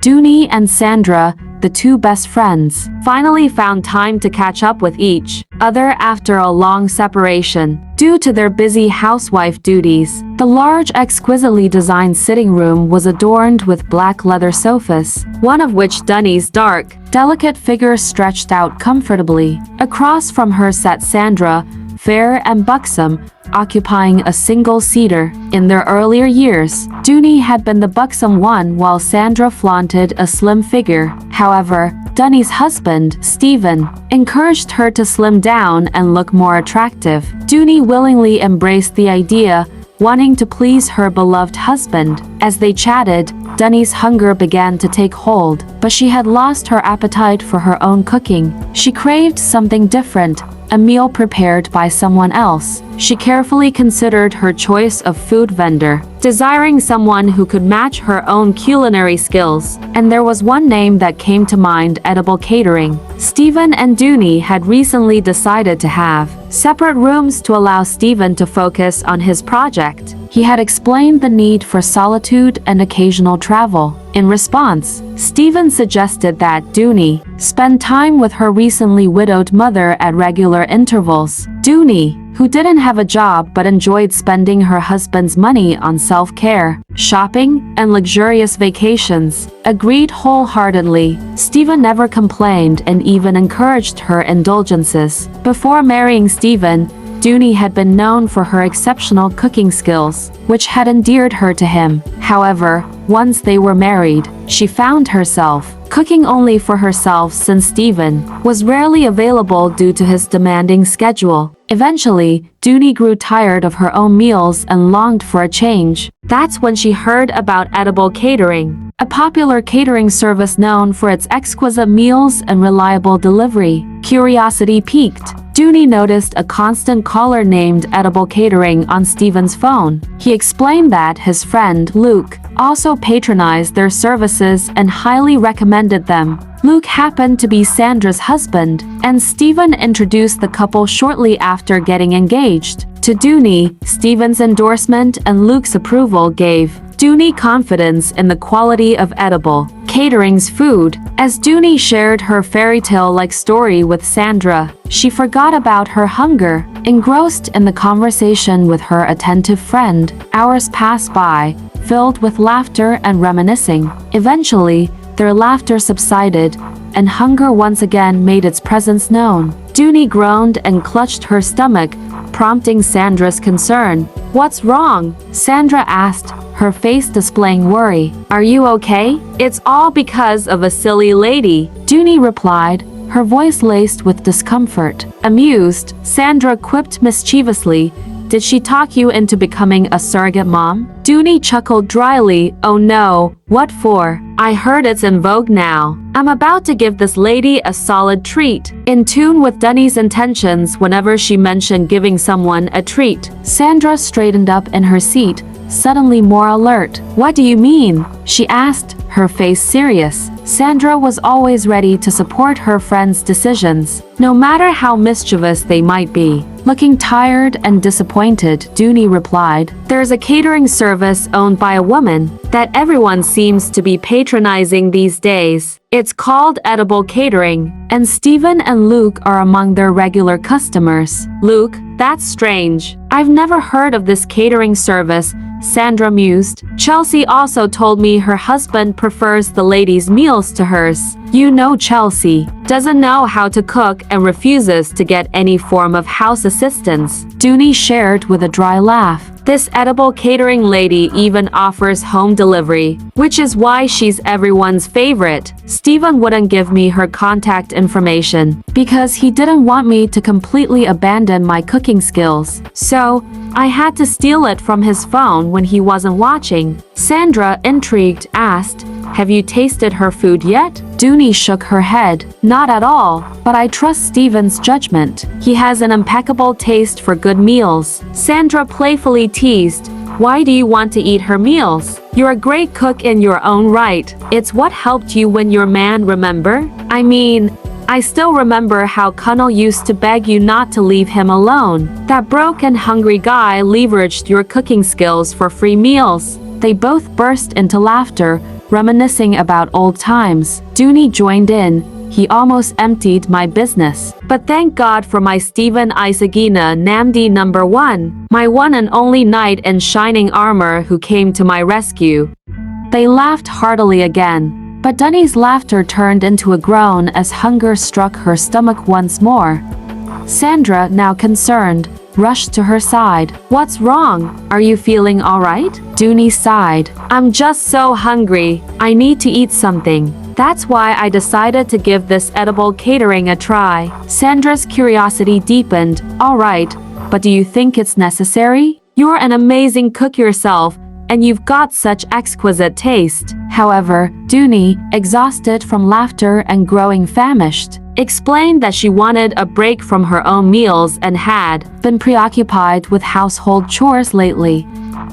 Dooney and Sandra, the two best friends, finally found time to catch up with each other after a long separation. Due to their busy housewife duties, the large, exquisitely designed sitting room was adorned with black leather sofas, one of which Dooney's dark, delicate figure stretched out comfortably. Across from her sat Sandra, fair and buxom, occupying a single-seater. In their earlier years, Dooney had been the buxom one while Sandra flaunted a slim figure. However, Dooney's husband, Stephen, encouraged her to slim down and look more attractive. Dooney willingly embraced the idea, wanting to please her beloved husband. As they chatted, Dooney's hunger began to take hold, but she had lost her appetite for her own cooking. She craved something different, a meal prepared by someone else. She carefully considered her choice of food vendor, desiring someone who could match her own culinary skills. And there was one name that came to mind: Edible Catering. Stephen and Dooney had recently decided to have separate rooms to allow Stephen to focus on his project. He had explained the need for solitude and occasional travel. In response, Stephen suggested that Dooney spend time with her recently widowed mother at regular intervals. Dooney, who didn't have a job but enjoyed spending her husband's money on self-care, shopping, and luxurious vacations, agreed wholeheartedly. Stephen never complained and even encouraged her indulgences. Before marrying Stephen, Dooney had been known for her exceptional cooking skills, which had endeared her to him. However, once they were married, she found herself cooking only for herself since Stephen was rarely available due to his demanding schedule. Eventually, Dooney grew tired of her own meals and longed for a change. That's when she heard about Edible Catering, a popular catering service known for its exquisite meals and reliable delivery. Curiosity piqued. Dooney noticed a constant caller named Edible Catering on Stephen's phone. He explained that his friend, Luke, also patronized their services and highly recommended them. Luke happened to be Sandra's husband, and Stephen introduced the couple shortly after getting engaged. To Dooney, Stephen's endorsement and Luke's approval gave Dooney confidence in the quality of Edible Catering's food. As Dooney shared her fairy tale-like story with Sandra, she forgot about her hunger. Engrossed in the conversation with her attentive friend, hours passed by, filled with laughter and reminiscing. Eventually, their laughter subsided, and hunger once again made its presence known. Dooney groaned and clutched her stomach, prompting Sandra's concern. "What's wrong?" Sandra asked, her face displaying worry. "Are you okay?" "It's all because of a silly lady," Dooney replied, her voice laced with discomfort. Amused, Sandra quipped mischievously, "Did she talk you into becoming a surrogate mom?" Dooney chuckled dryly, "Oh no, what for? I heard it's in vogue now. I'm about to give this lady a solid treat." In tune with Dooney's intentions whenever she mentioned giving someone a treat, Sandra straightened up in her seat, suddenly more alert. "What do you mean?" she asked, her face serious. Sandra was always ready to support her friends' decisions, no matter how mischievous they might be. Looking tired and disappointed, Dooney replied, "There's a catering service owned by a woman that everyone seems to be patronizing these days. It's called Edible Catering, and Stephen and Luke are among their regular customers." "Luke? That's strange. I've never heard of this catering service," Sandra mused. "Chelsea also told me her husband prefers the ladies' meals to hers. You know Chelsea doesn't know how to cook and refuses to get any form of house assistance," Dooney shared with a dry laugh. "This Edible Catering lady even offers home delivery, which is why she's everyone's favorite. Stephen wouldn't give me her contact information because he didn't want me to completely abandon my cooking skills. So, I had to steal it from his phone when he wasn't watching." Sandra, intrigued, asked, "Have you tasted her food yet?" Dooney shook her head. "Not at all, but I trust Stephen's judgment. He has an impeccable taste for good meals." Sandra playfully teased, "Why do you want to eat her meals? You're a great cook in your own right. It's what helped you win your man, remember? I mean, I still remember how Connell used to beg you not to leave him alone. That broke and hungry guy leveraged your cooking skills for free meals." They both burst into laughter, reminiscing about old times. Dooney joined in. He almost emptied my business. But thank God for my Stephen Isagina Namdi #1, my one and only knight in shining armor who came to my rescue. They laughed heartily again, but Dunny's laughter turned into a groan as hunger struck her stomach once more. Sandra, now concerned, rushed to her side. "What's wrong? Are you feeling alright?" Dooney sighed. "I'm just so hungry. I need to eat something. That's why I decided to give this edible catering a try." Sandra's curiosity deepened. "Alright, but do you think it's necessary? You're an amazing cook yourself, and you've got such exquisite taste." However, Dooney, exhausted from laughter and growing famished, explained that she wanted a break from her own meals and had been preoccupied with household chores lately.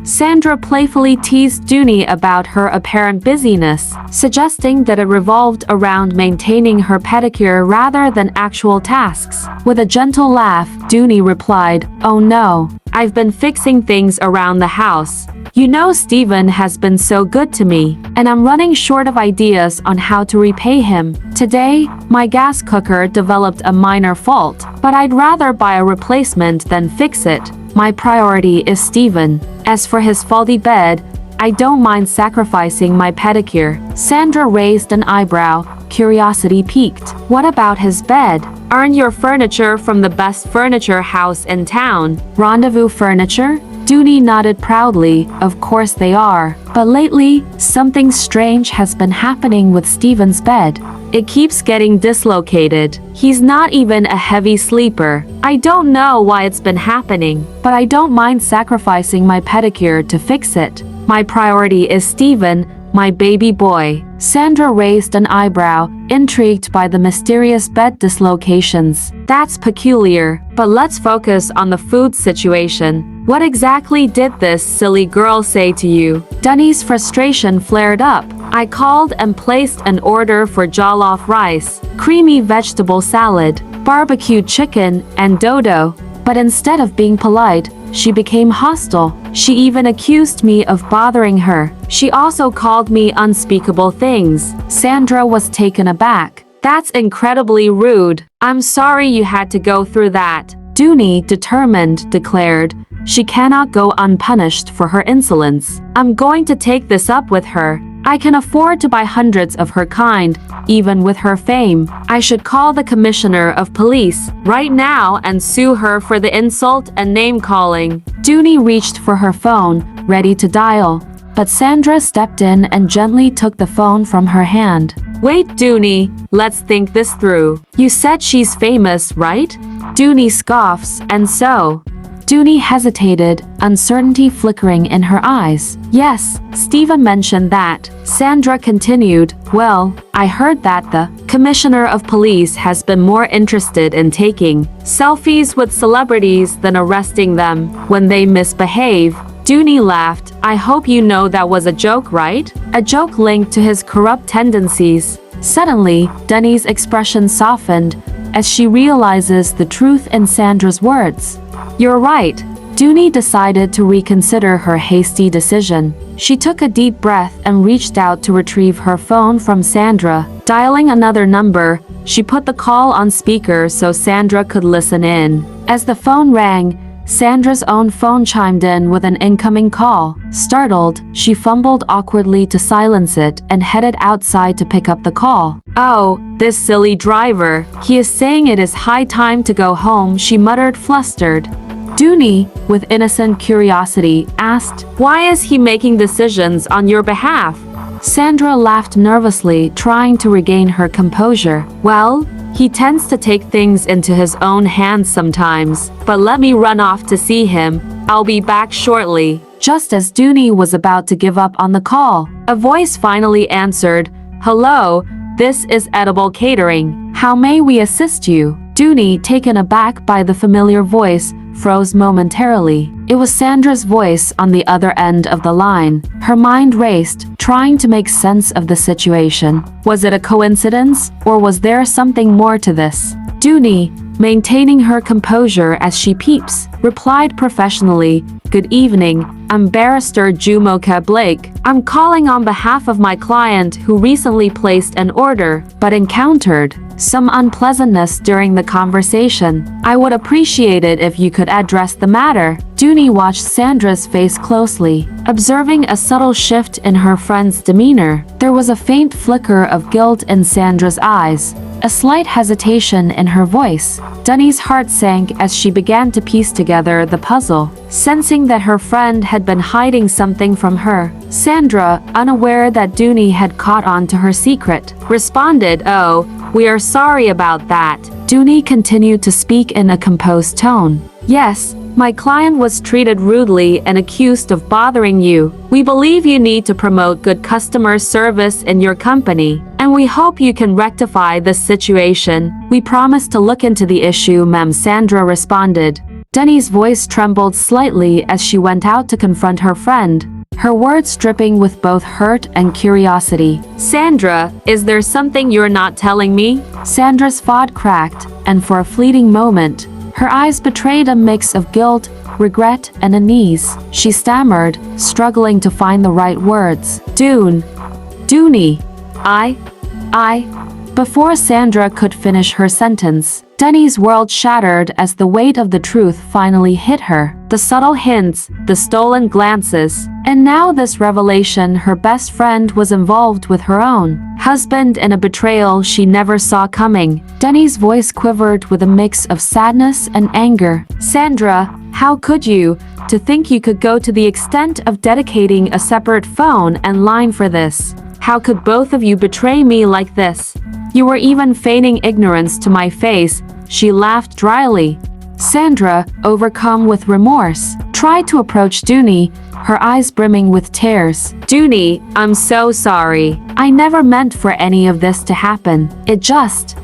Sandra playfully teased Dooney about her apparent busyness, suggesting that it revolved around maintaining her pedicure rather than actual tasks. With a gentle laugh, Dooney replied, "Oh no, I've been fixing things around the house. You know Stephen has been so good to me, and I'm running short of ideas on how to repay him. Today, my gas cooker developed a minor fault, but I'd rather buy a replacement than fix it. My priority is Stephen. As for his faulty bed, I don't mind sacrificing my pedicure." Sandra raised an eyebrow, curiosity piqued. "What about his bed? Aren't your furniture from the best furniture house in town? Rendezvous Furniture?" Dooney nodded proudly. "Of course they are. But lately, something strange has been happening with Stephen's bed. It keeps getting dislocated. He's not even a heavy sleeper. I don't know why it's been happening, but I don't mind sacrificing my pedicure to fix it. My priority is Stephen, my baby boy." Sandra raised an eyebrow, intrigued by the mysterious bed dislocations. "That's peculiar, but let's focus on the food situation. What exactly did this silly girl say to you?" Dunny's frustration flared up. "I called and placed an order for jollof rice, creamy vegetable salad, barbecued chicken, and dodo. But instead of being polite, she became hostile. She even accused me of bothering her. She also called me unspeakable things." Sandra was taken aback. "That's incredibly rude. I'm sorry you had to go through that." Dooney, determined, declared, "She cannot go unpunished for her insolence. I'm going to take this up with her. I can afford to buy hundreds of her kind, even with her fame. I should call the commissioner of police right now and sue her for the insult and name-calling." Dooney reached for her phone, ready to dial, but Sandra stepped in and gently took the phone from her hand. "Wait, Dooney, let's think this through. You said she's famous, right?" Dooney scoffs, "And so?" Dooney hesitated, uncertainty flickering in her eyes. "Yes, Stephen mentioned that." Sandra continued, "Well, I heard that the commissioner of police has been more interested in taking selfies with celebrities than arresting them when they misbehave." Dooney laughed. "I hope you know that was a joke, right? A joke linked to his corrupt tendencies." Suddenly, Dunny's expression softened as she realizes the truth in Sandra's words. "You're right." Dooney decided to reconsider her hasty decision. She took a deep breath and reached out to retrieve her phone from Sandra. Dialing another number, she put the call on speaker so Sandra could listen in. As the phone rang, Sandra's own phone chimed in with an incoming call. Startled, she fumbled awkwardly to silence it and headed outside to pick up the call. "Oh, this silly driver. He is saying it is high time to go home," she muttered, flustered. Dooney, with innocent curiosity, asked, "Why is he making decisions on your behalf?" Sandra laughed nervously, trying to regain her composure. "Well, he tends to take things into his own hands sometimes, but let me run off to see him. I'll be back shortly." Just as Dooney was about to give up on the call, a voice finally answered, "Hello, this is Edible Catering. How may we assist you?" Dooney, taken aback by the familiar voice, froze momentarily. It was Sandra's voice on the other end of the line. Her mind raced, trying to make sense of the situation. Was it a coincidence, or was there something more to this? Dooney, maintaining her composure as she peeps, replied professionally, "Good evening. I'm Barrister Jumoke Blake. I'm calling on behalf of my client who recently placed an order, but encountered some unpleasantness during the conversation. I would appreciate it if you could address the matter. Dooney watched Sandra's face closely, observing a subtle shift in her friend's demeanor. There was a faint flicker of guilt in Sandra's eyes, a slight hesitation in her voice. Dooney's heart sank as she began to piece together the puzzle, sensing that her friend had been hiding something from her. Sandra, unaware that Dooney had caught on to her secret, responded, "Oh, we are sorry about that." Dooney continued to speak in a composed tone. "Yes, my client was treated rudely and accused of bothering you. We believe you need to promote good customer service in your company, and we hope you can rectify this situation. We promise to look into the issue, ma'am," Sandra responded. Dooney's voice trembled slightly as she went out to confront her friend, her words dripping with both hurt and curiosity. "Sandra, is there something you're not telling me?" Sandra's jaw cracked, and for a fleeting moment, her eyes betrayed a mix of guilt, regret, and unease. She stammered, struggling to find the right words. Dooney. I. Before Sandra could finish her sentence, Dooney's world shattered as the weight of the truth finally hit her. The subtle hints, the stolen glances, and now this revelation: her best friend was involved with her own husband in a betrayal she never saw coming. Dooney's voice quivered with a mix of sadness and anger. "Sandra, how could you? To think you could go to the extent of dedicating a separate phone and line for this. How could both of you betray me like this? You were even feigning ignorance to my face." She laughed dryly. Sandra, overcome with remorse, tried to approach Dooney, her eyes brimming with tears. "Dooney, I'm so sorry. I never meant for any of this to happen. It just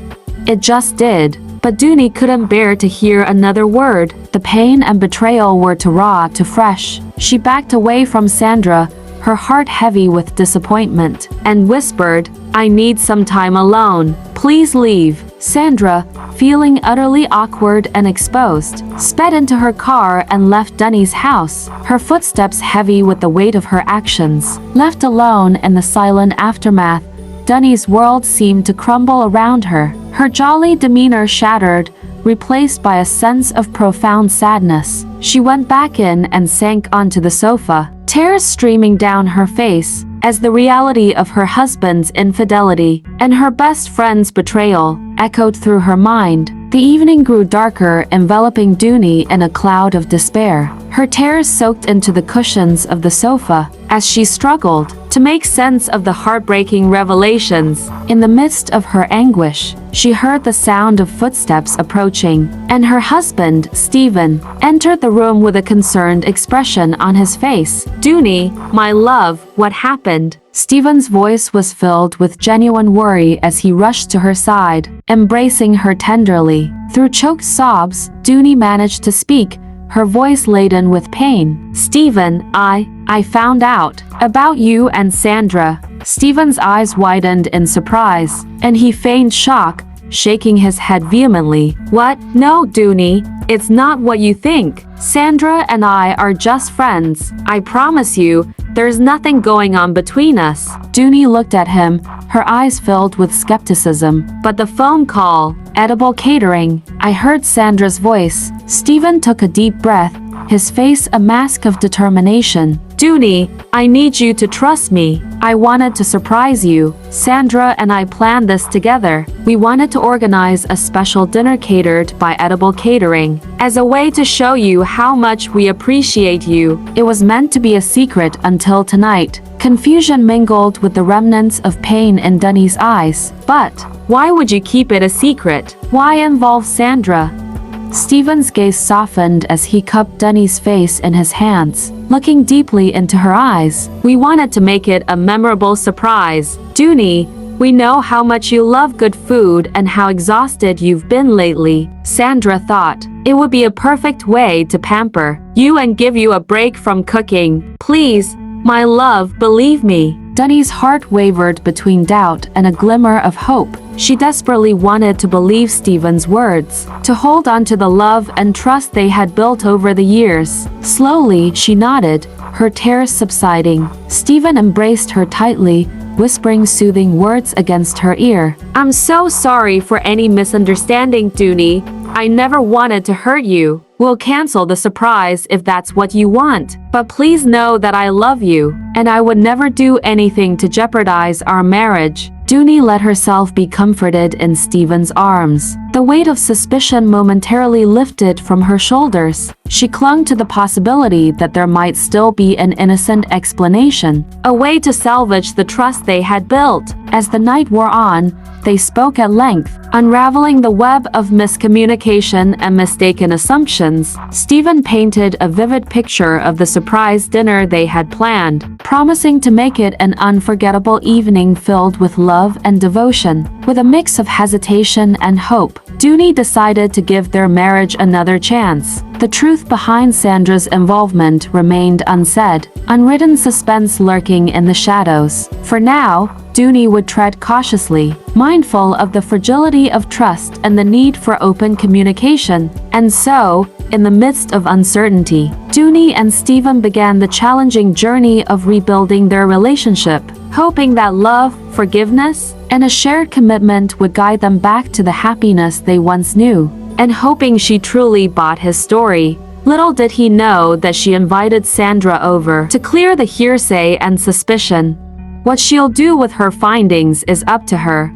did." But Dooney couldn't bear to hear another word. The pain and betrayal were too raw, too fresh. She backed away from Sandra, her heart heavy with disappointment, and whispered, "I need some time alone. Please leave." Sandra, feeling utterly awkward and exposed, sped into her car and left Dooney's house, her footsteps heavy with the weight of her actions. Left alone in the silent aftermath, Dooney's world seemed to crumble around her, her jolly demeanor shattered, replaced by a sense of profound sadness. She went back in and sank onto the sofa, tears streaming down her face, as the reality of her husband's infidelity and her best friend's betrayal echoed through her mind. The evening grew darker, enveloping Dooney in a cloud of despair. Her tears soaked into the cushions of the sofa as she struggled to make sense of the heartbreaking revelations. In the midst of her anguish, she heard the sound of footsteps approaching, and her husband, Stephen, entered the room with a concerned expression on his face. "Dooney, my love, what happened?" Stephen's voice was filled with genuine worry as he rushed to her side, embracing her tenderly. Through choked sobs, Dooney managed to speak, her voice laden with pain. "Stephen, I found out about you and Sandra." Stephen's eyes widened in surprise, and he feigned shock, shaking his head vehemently. "What? No, Dooney, it's not what you think. Sandra and I are just friends. I promise you, there's nothing going on between us." Dooney looked at him, her eyes filled with skepticism. "But the phone call, edible catering." "I heard Sandra's voice." Stephen took a deep breath, his face a mask of determination. "Dooney, I need you to trust me. I wanted to surprise you. Sandra and I planned this together. We wanted to organize a special dinner catered by Edible Catering, as a way to show you how much we appreciate you. It was meant to be a secret until tonight." Confusion mingled with the remnants of pain in Dooney's eyes. "But why would you keep it a secret? Why involve Sandra?" Stephen's gaze softened as he cupped Dooney's face in his hands, looking deeply into her eyes. "We wanted to make it a memorable surprise. Dooney, we know how much you love good food and how exhausted you've been lately. Sandra thought it would be a perfect way to pamper you and give you a break from cooking. Please, my love, believe me." Dooney's heart wavered between doubt and a glimmer of hope. She desperately wanted to believe Stephen's words, to hold on to the love and trust they had built over the years. Slowly, she nodded, her tears subsiding. Stephen embraced her tightly, whispering soothing words against her ear. "I'm so sorry for any misunderstanding, Dooney. I never wanted to hurt you. We'll cancel the surprise if that's what you want. But please know that I love you, and I would never do anything to jeopardize our marriage." Dooney let herself be comforted in Stephen's arms. The weight of suspicion momentarily lifted from her shoulders. She clung to the possibility that there might still be an innocent explanation, a way to salvage the trust they had built. As the night wore on, they spoke at length, unraveling the web of miscommunication and mistaken assumptions. Stephen painted a vivid picture of the surprise dinner they had planned, promising to make it an unforgettable evening filled with love and devotion. With a mix of hesitation and hope, Dooney decided to give their marriage another chance. The truth behind Sandra's involvement remained unsaid, unwritten suspense lurking in the shadows. For now, Dooney would tread cautiously, mindful of the fragility of trust and the need for open communication. And so, in the midst of uncertainty, Dooney and Stephen began the challenging journey of rebuilding their relationship, hoping that love, forgiveness, and a shared commitment would guide them back to the happiness they once knew. And hoping she truly bought his story. Little did he know that she invited Sandra over to clear the hearsay and suspicion. What she'll do with her findings is up to her.